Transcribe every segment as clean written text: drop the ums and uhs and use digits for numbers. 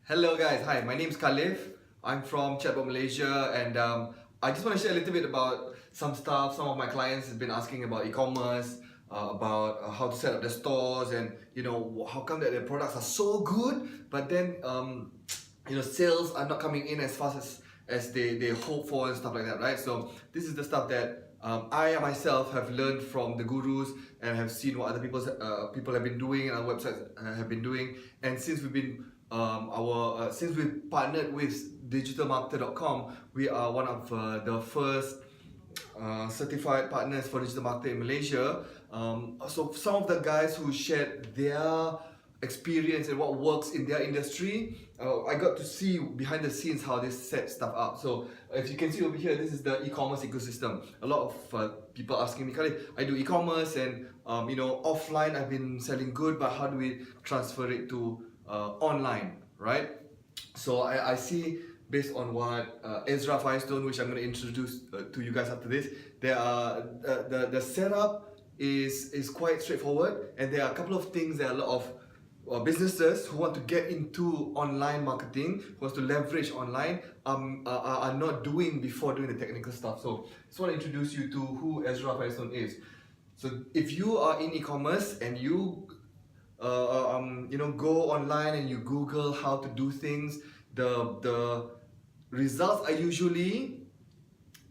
Hello guys, hi, my name is Khalif. I'm from Chatbot Malaysia, and I just want to share a little bit about some stuff. Some of my clients have been asking about e-commerce, about how to set up their stores, and how come that their products are so good, but then sales are not coming in as fast as they hope for and stuff like that, right? So this is the stuff that I myself have learned from the gurus and have seen what other people have been doing and our websites have been doing. And since we've been since we've partnered with digitalmarketer.com, we are one of the first certified partners for digital marketing in Malaysia. So some of the guys who shared their experience and what works in their industry, I got to see behind the scenes how they set stuff up. So if you can see over here, this is the e-commerce ecosystem. A lot of people asking me, Khalid, I do e-commerce and offline I've been selling good, but how do we transfer it to online, right? So I see, based on what Ezra Firestone, which I'm going to introduce to you guys after this, there are the setup is quite straightforward, and there are a couple of things that a lot of businesses who want to get into online marketing, who wants to leverage online, are not doing before doing the technical stuff. So I just want to introduce you to who Ezra Firestone is. So if you are in e-commerce and you go online and you Google how to do things, the results are usually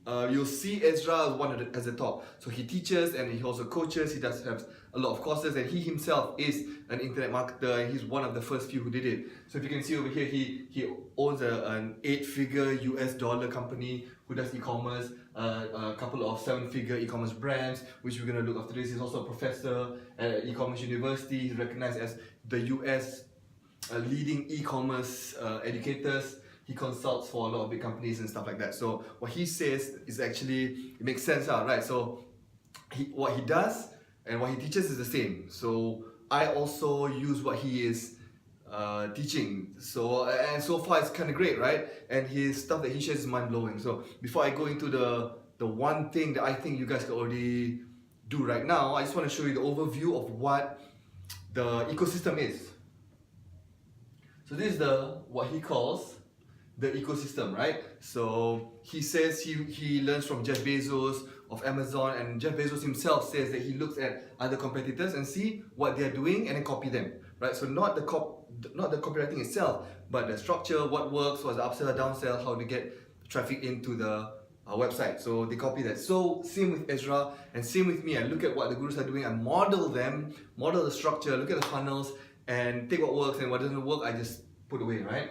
you'll see Ezra as the top. So he teaches and he also coaches. He does have a lot of courses, and he himself is an internet marketer, and he's one of the first few who did it. So if you can see over here, he owns an 8-figure US dollar company who does e-commerce, a couple of 7-figure e-commerce brands, which we're going to look after this. He's also a professor at e-commerce university. He's recognized as the US leading e-commerce educators. He consults for a lot of big companies and stuff like that. So what he says is actually, it makes sense, right? So what he does and what he teaches is the same. So I also use what he is teaching. So far it's kind of great, right? And his stuff that he shares is mind-blowing. So before I go into the one thing that I think you guys can already do right now, I just want to show you the overview of what the ecosystem is. So this is what he calls the ecosystem, right? So he says he learns from Jeff Bezos of Amazon, and Jeff Bezos himself says that he looks at other competitors and see what they're doing and then copy them, right? So not the copywriting itself, but the structure, what works, what's the upsell, downsell, how to get traffic into the website. So they copy that. So same with Ezra and same with me. I look at what the gurus are doing, I model them, model the structure, look at the funnels, and take what works, and what doesn't work, I just put away, right?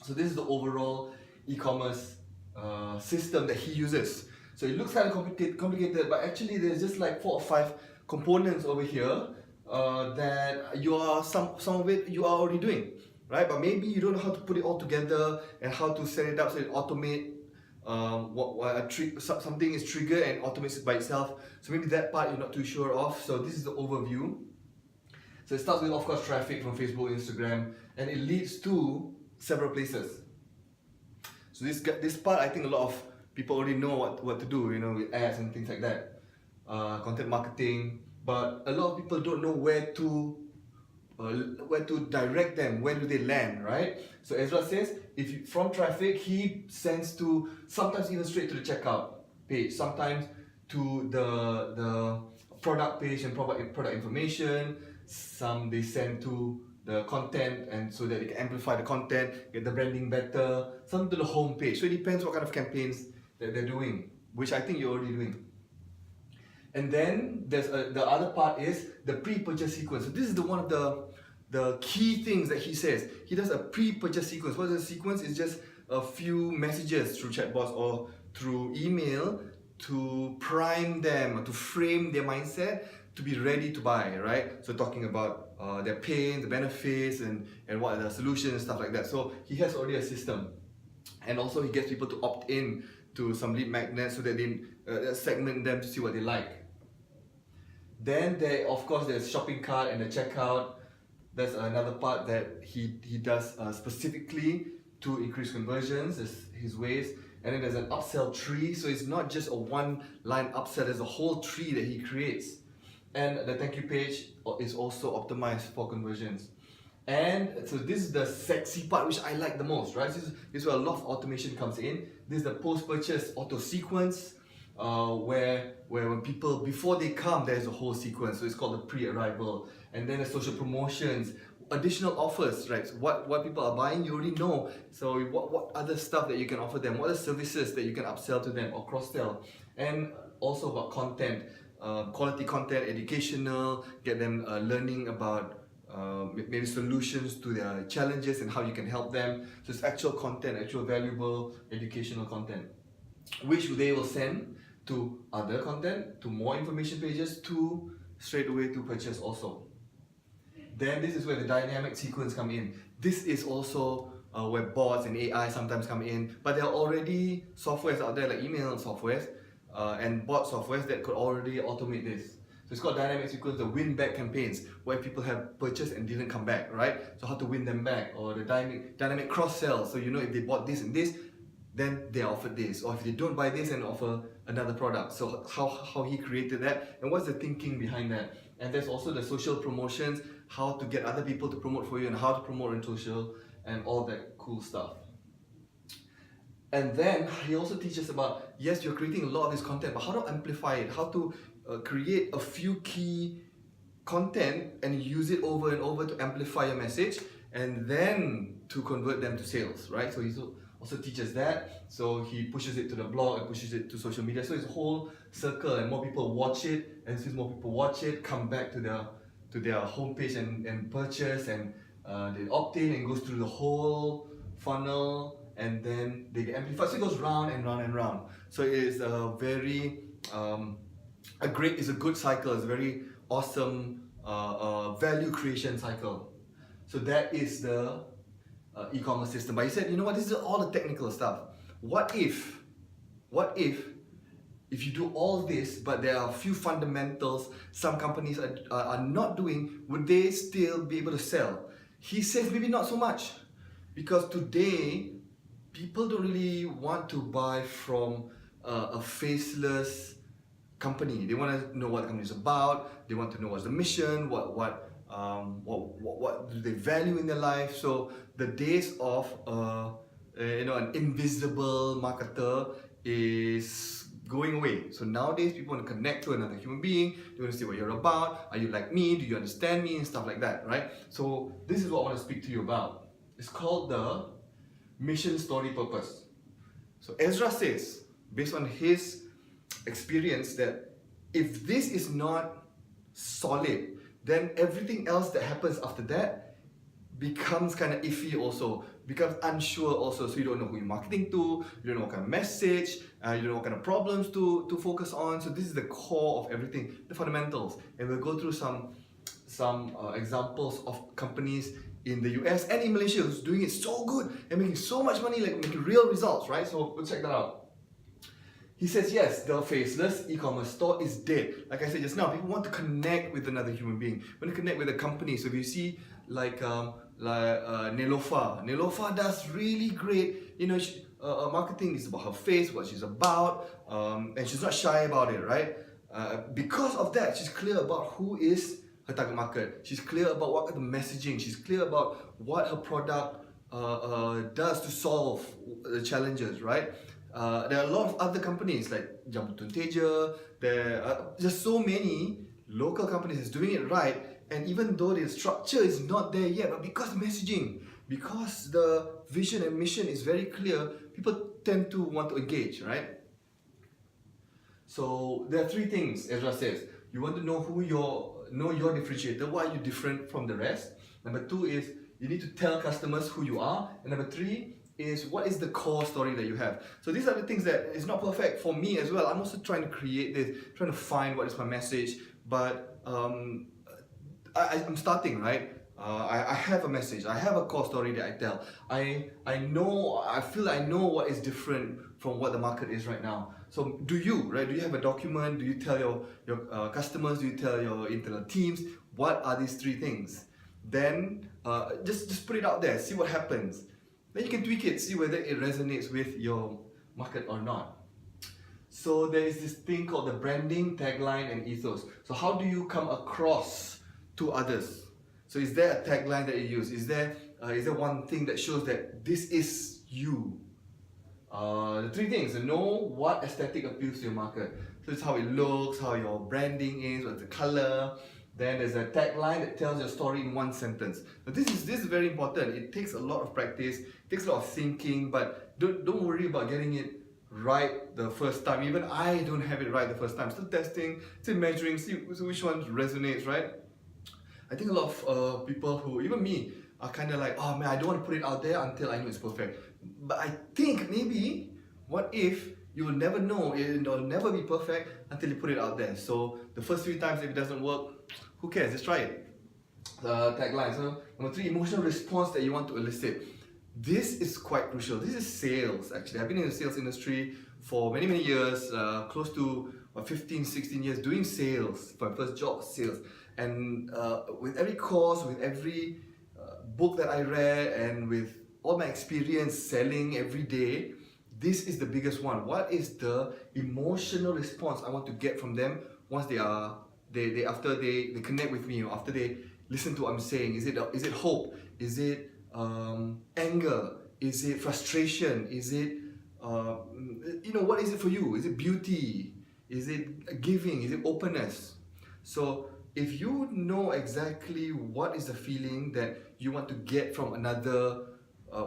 So this is the overall e-commerce system that he uses. So it looks kind of complicated, but actually there's just like 4 or 5 components over here that you are some of it you are already doing, right? But maybe you don't know how to put it all together and how to set it up so it automate something is triggered and automates it by itself. So maybe that part you're not too sure of. So this is the overview. So it starts with, of course, traffic from Facebook, Instagram, and it leads to several places. So this part, I think a lot of people already know what to do, with ads and things like that, content marketing. But a lot of people don't know where to direct them. Where do they land, right? So Ezra says, from traffic, he sends to sometimes even straight to the checkout page, sometimes to the product page and product information. Some they send to the content, and so that they can amplify the content, get the branding better, some to the home page. So it depends what kind of campaigns that they're doing, which I think you're already doing. And then there's the other part is the pre-purchase sequence. So this is one of the key things that he says. He does a pre-purchase sequence. What is a sequence? It's just a few messages through chatbots or through email to prime them, to frame their mindset to be ready to buy, right? So talking about their pain, the benefits, and what are the solutions and stuff like that. So he has already a system, and also he gets people to opt in to some lead magnets so that they segment them to see what they like. Then of course there's shopping cart and the checkout. That's another part that he does specifically to increase conversions. There's his ways. And then there's an upsell tree. So it's not just a one-line upsell. There's a whole tree that he creates. And the thank you page is also optimized for conversions. And so this is the sexy part, which I like the most, right? This is where a lot of automation comes in. This is the post-purchase auto sequence, where when people, before they come, there's a whole sequence. So it's called the pre-arrival. And then the social promotions, additional offers, right? So what people are buying, you already know. So what other stuff that you can offer them? What are services that you can upsell to them or cross-sell? And also about content, quality content, educational, get them learning about maybe solutions to their challenges and how you can help them. So it's actual content, actual valuable educational content, which they will send to other content, to more information pages, to straight away to purchase also. Then this is where the dynamic sequence come in. This is also where bots and AI sometimes come in, but there are already softwares out there like email softwares and bot softwares that could already automate this. So it's called dynamic sequence, the win back campaigns, where people have purchased and didn't come back, right? So how to win them back, or the dynamic cross sell. So you know if they bought this and this, then they are offered this, or if they don't buy this and offer another product. So how he created that, and what's the thinking behind that. And there's also the social promotions, how to get other people to promote for you and how to promote on social and all that cool stuff. And then he also teaches about, yes, you're creating a lot of this content, but how to amplify it, how to create a few key content and use it over and over to amplify your message and then to convert them to sales, right? So he also teaches that. So he pushes it to the blog and pushes it to social media. So it's a whole circle, and more people watch it, and since more people watch it, come back to their homepage and purchase, and they opt in and goes through the whole funnel, and then they get amplified. So it goes round and round and round. So it is a very it's a good cycle. It's a very awesome value creation cycle. So that is the e-commerce system. But he said, you know what, this is all the technical stuff. What if you do all this, but there are a few fundamentals some companies are not doing, would they still be able to sell? He says maybe not so much, because today people don't really want to buy from a faceless company. They want to know what the company is about. They want to know what's the mission, what do they value in their life. So the days of an invisible marketer is going away. So nowadays people want to connect to another human being. They want to see what you're about. Are you like me? Do you understand me? And stuff like that, right? So this is what I want to speak to you about. It's called the mission, story, purpose. So Ezra says, based on his experience, that if this is not solid, then everything else that happens after that becomes kind of iffy also, becomes unsure also. So you don't know who you're marketing to, you don't know what kind of message, you don't know what kind of problems to focus on. So this is the core of everything, the fundamentals. And we'll go through some examples of companies in the US and in Malaysia who's doing it so good and making so much money, like making real results, right? So we'll check that out. He says, yes, the faceless e-commerce store is dead. Like I said just now, people want to connect with another human being, want to connect with a company. So if you see like Nelofa does really great, marketing is about her face, what she's about, and she's not shy about it, right? Because of that, she's clear about who is her target market. She's clear about what the messaging. She's clear about what her product does to solve the challenges, right? There are a lot of other companies like Jambutun Teja. There are just so many local companies that's doing it right. And even though the structure is not there yet, but because the messaging, because the vision and mission is very clear, people tend to want to engage, right? So there are three things Ezra says. You want to know know your differentiator, why are you different from the rest. Number two is you need to tell customers who you are. And number three is what is the core story that you have. So these are the things that is not perfect for me as well. I'm also trying to create this, trying to find what is my message, but I'm starting, right? I have a message, I have a core story that I tell. I feel I know what is different from what the market is right now. So do you, right? Do you have a document? Do you tell your customers? Do you tell your internal teams? What are these three things? Then just put it out there, see what happens. Then you can tweak it, see whether it resonates with your market or not. So there is this thing called the branding, tagline, and ethos. So how do you come across to others? So is there a tagline that you use? Is there one thing that shows that this is you? The three things: know what aesthetic appeals to your market. So it's how it looks, how your branding is, what's the color. Then there's a tagline that tells your story in one sentence. Now this is very important. It takes a lot of practice, it takes a lot of thinking, but don't worry about getting it right the first time. Even I don't have it right the first time. Still testing, still measuring, see which one resonates, right? I think a lot of people who, even me, are kind of like, oh man, I don't want to put it out there until I know it's perfect. But I think maybe, what if you will never know, it'll never be perfect until you put it out there. So the first few times, if it doesn't work, who cares? Just try it. The tagline. So number 3, emotional response that you want to elicit. This is quite crucial. This is sales actually. I've been in the sales industry for many years, close to 15, 16 years doing sales. My first job was sales. And with every course, with every book that I read, and with all my experience selling every day, this is the biggest one. What is the emotional response I want to get from them once after they connect with me, or after they listen to what I'm saying? Is it hope? Is it anger? Is it frustration? Is it what is it for you? Is it beauty? Is it giving? Is it openness? So if you know exactly what is the feeling that you want to get from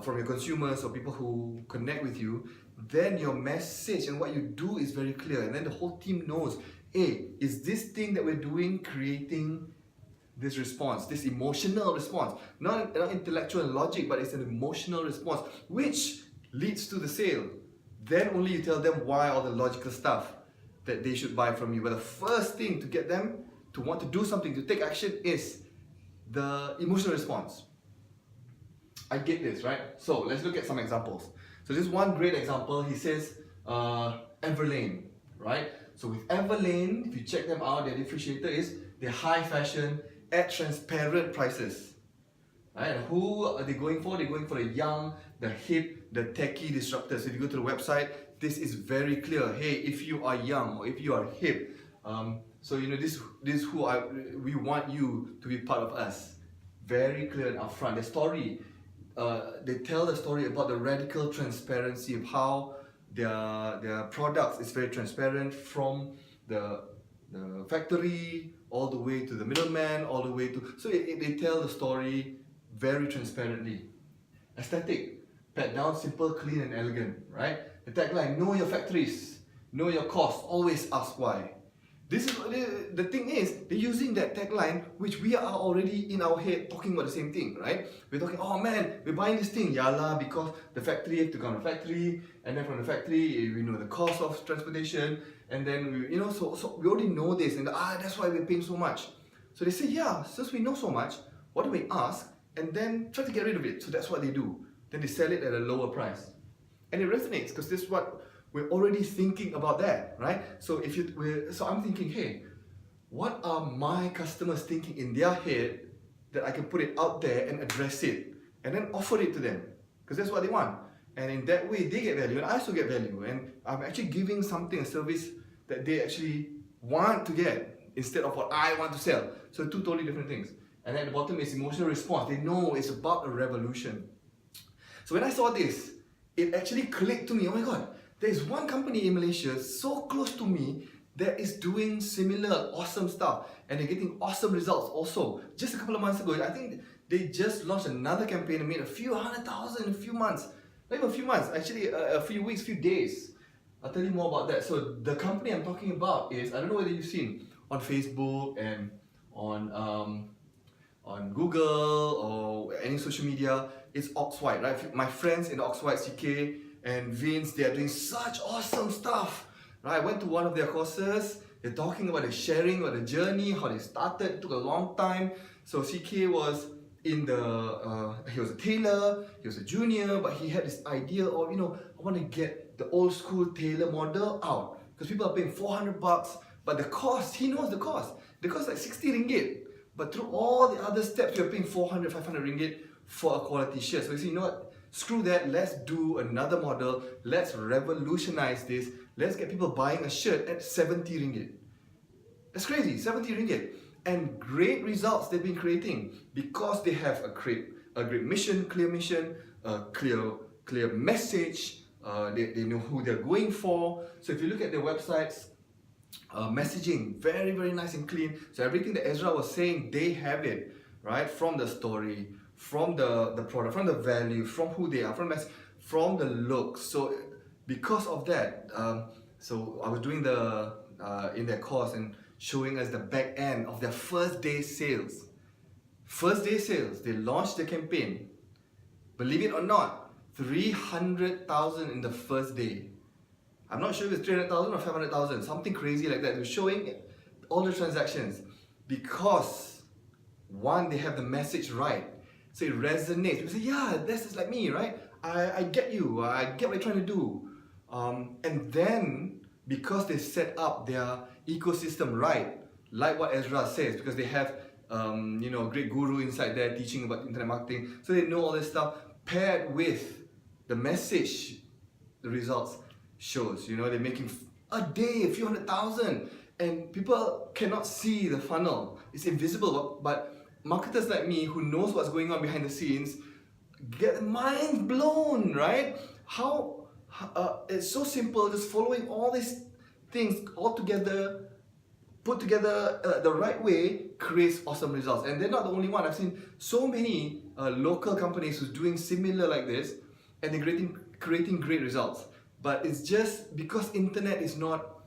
from your consumers or people who connect with you, then your message and what you do is very clear, and then the whole team knows, hey, is this thing that we're doing creating this response, this emotional response, not intellectual and logic, but it's an emotional response which leads to the sale. Then only you tell them why, all the logical stuff that they should buy from you. But the first thing to get them to want to do something, to take action, is the emotional response. I get this, right? So let's look at some examples. So this one great example, he says Everlane, right? So with Everlane, if you check them out, their differentiator is they're high fashion at transparent prices. Right? And who are they going for? They're going for the young, the hip, the techie disruptors. So if you go to the website, this is very clear. Hey, if you are young or if you are hip, so this is who we want you to be part of us. Very clear and upfront. The story, they tell the story about the radical transparency of how their products is very transparent, from the factory all the way to the middleman, all the way to, so they tell the story very transparently. Aesthetic, pat down, simple, clean and elegant, right? The tagline, know your factories, know your costs, always ask why. This is the thing is, they're using that tagline, which we are already in our head talking about the same thing, right? We're talking, oh man, we're buying this thing, yalla, because the factory have to come to the factory, and then from the factory, we know the cost of transportation, and then we, so we already know this, and that's why we're paying so much. So they say, yeah, since we know so much, what do we ask? And then try to get rid of it. So that's what they do. Then they sell it at a lower price, and it resonates because this is what we're already thinking about that, right? So so I'm thinking, hey, what are my customers thinking in their head that I can put it out there and address it, and then offer it to them, because that's what they want. And in that way, they get value, and I also get value, and I'm actually giving something, a service that they actually want to get instead of what I want to sell. So two totally different things. And at the bottom is emotional response. They know it's about a revolution. So when I saw this, it actually clicked to me, oh my god, there is one company in Malaysia so close to me that is doing similar awesome stuff, and they're getting awesome results also. Just a couple of months ago, I think they just launched another campaign and made a few 100,000 in a few months. Not even a few months, actually a few weeks, few days. I'll tell you more about that. So the company I'm talking about is, I don't know whether you've seen on Facebook and on Google or any social media, it's Oxwhite, right? My friends in Oxwhite, CK and Vince, they are doing such awesome stuff, right? I went to one of their courses. They're talking about the sharing, about the journey, how they started. It took a long time. So CK was in he was a tailor, he was a junior, but he had this idea of, I want to get the old school tailor model out, because people are paying 400 bucks, but the cost, he knows the cost. The cost is like 60 ringgit. But through all the other steps, you're paying 400, 500 ringgit for a quality shirt. So you see, you know what? Screw that, let's do another model, let's revolutionize this, let's get people buying a shirt at 70 ringgit. That's crazy, 70 ringgit. and great results they've been creating because they have a great mission, a clear message. They know who they're going for. So if you look at their websites, messaging very nice and clean. So everything that Ezra was saying, they have it, right? From the story, from the product, from the value, from who they are, from the look. So because of that, so I was doing the in their course and showing us the back end of their first day sales. First day sales, they launched the campaign. Believe it or not, 300,000 in the first day. I'm not sure if it's 300,000 or 500,000, something crazy like that. They're showing all the transactions because one, they have the message right. So it resonates. People say, yeah, this is like me, right? I get you, I get what you're trying to do. And then, because they set up their ecosystem right, like what Ezra says, because they have a great guru inside there teaching about internet marketing, so they know all this stuff, paired with the message, the results shows. They're making a day, a few 100,000, and people cannot see the funnel. It's invisible, but marketers like me who knows what's going on behind the scenes get mind blown, right? How it's so simple, just following all these things all together, put together the right way, creates awesome results. And they're not the only one. I've seen so many local companies who's doing similar like this, and they're creating great results. But it's just because internet is not,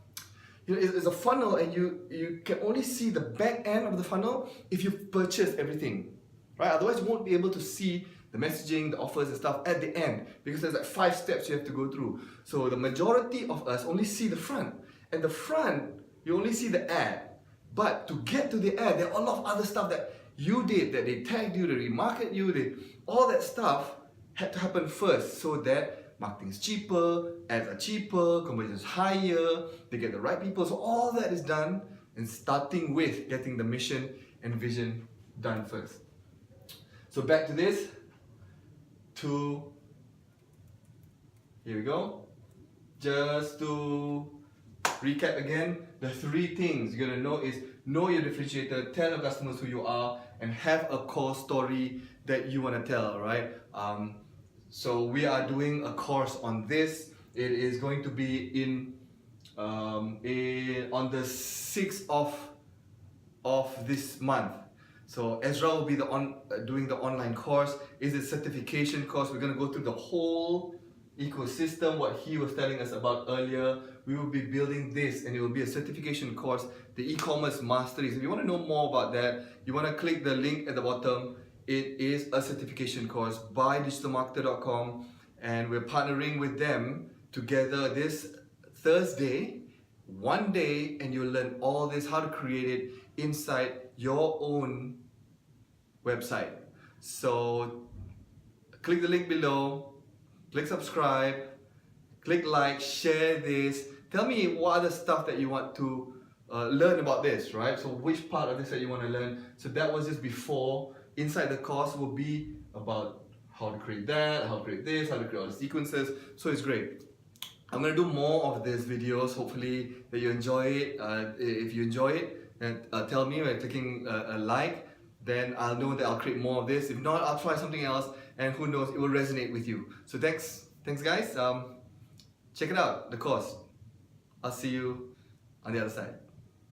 it's a funnel, and you can only see the back end of the funnel if you've purchased everything, right? Otherwise you won't be able to see the messaging, the offers and stuff at the end, because there's like 5 steps you have to go through. So the majority of us only see the front, and the front, you only see the ad. But to get to the ad, there are a lot of other stuff that you did, that they tagged you, they remarket you, all that stuff had to happen first, so that marketing is cheaper, ads are cheaper, conversion is higher, they get the right people. So all that is done, and starting with getting the mission and vision done first. So back to this, here we go. Just to recap again, the 3 things you're gonna know is know your differentiator, tell your customers who you are, and have a core story that you wanna tell, right? So we are doing a course on this. It is going to be on the 6th of this month. So Ezra will be doing the online course. It's a certification course. We're going to go through the whole ecosystem, what he was telling us about earlier. We will be building this, and it will be a certification course, the e-commerce masteries. If you want to know more about that, you want to click the link at the bottom. It is a certification course by digitalmarketer.com, and we're partnering with them together this Thursday, one day, and you'll learn all this, how to create it inside your own website. So click the link below, click subscribe, click like, share this. Tell me what other stuff that you want to learn about this, right? So which part of this that you want to learn. So that was just before. Inside the course will be about how to create that, how to create this, how to create all the sequences. So it's great. I'm going to do more of these videos, hopefully that you enjoy it. If you enjoy it, then tell me by clicking a like, then I'll know that I'll create more of this. If not, I'll try something else, and who knows, it will resonate with you. So thanks guys. Check it out, the course. I'll see you on the other side.